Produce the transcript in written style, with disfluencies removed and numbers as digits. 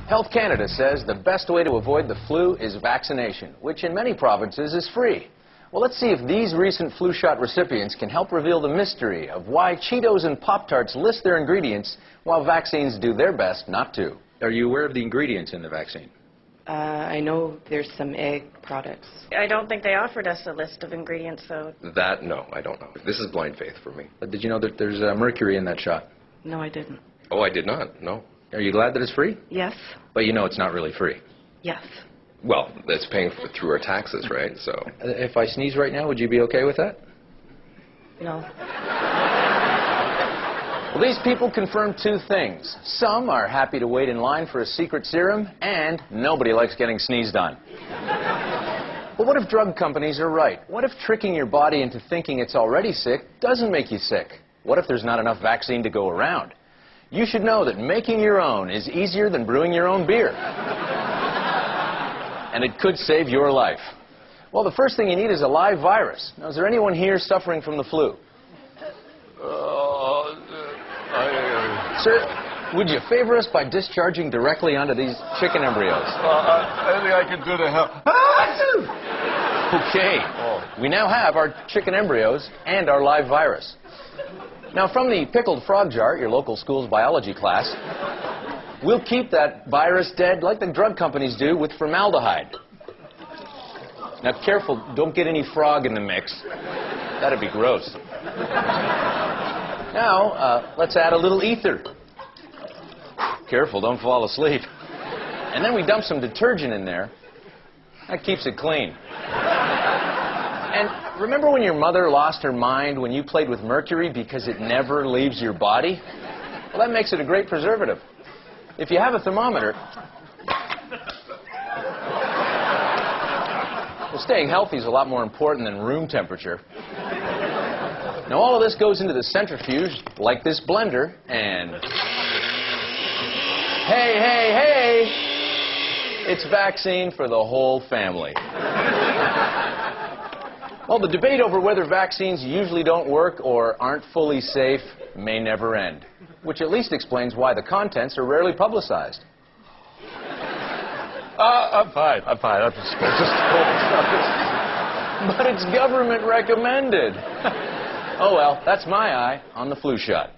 Health Canada says the best way to avoid the flu is vaccination, which in many provinces is free. Well, let's see if these recent flu shot recipients can help reveal the mystery of why Cheetos and Pop-Tarts list their ingredients while vaccines do their best not to. Are you aware of the ingredients in the vaccine? I know there's some egg products. I don't think they offered us a list of ingredients, though. That, no, I don't know. This is blind faith for me. Did you know that there's mercury in that shot? No, I didn't. Oh, I did not, no. Are you glad that it's free? Yes. But you know it's not really free. Yes. Well, that's paying for through our taxes, right? So. If I sneeze right now, would you be okay with that? No. Well, these people confirm two things. Some are happy to wait in line for a secret serum, and nobody likes getting sneezed on. But what if drug companies are right? What if tricking your body into thinking it's already sick doesn't make you sick? What if there's not enough vaccine to go around? You should know that making your own is easier than brewing your own beer. And it could save your life. Well, the first thing you need is a live virus. Now, is there anyone here suffering from the flu? Sir, would you favor us by discharging directly onto these chicken embryos? Anything I can do to help. Okay. We now have our chicken embryos and our live virus. Now, from the pickled frog jar at your local school's biology class, we'll keep that virus dead like the drug companies do with formaldehyde. Now, careful, don't get any frog in the mix. That'd be gross. Now, let's add a little ether. Careful, don't fall asleep. And then we dump some detergent in there. That keeps it clean. And remember when your mother lost her mind when you played with mercury because it never leaves your body? Well, that makes it a great preservative. If you have a thermometer, well, staying healthy is a lot more important than room temperature. Now, all of this goes into the centrifuge, like this blender, and hey, hey, hey, it's vaccine for the whole family. Well, the debate over whether vaccines usually don't work or aren't fully safe may never end, which at least explains why the contents are rarely publicized. I'm fine. I'm just But it's government recommended. Oh, well, that's my eye on the flu shot.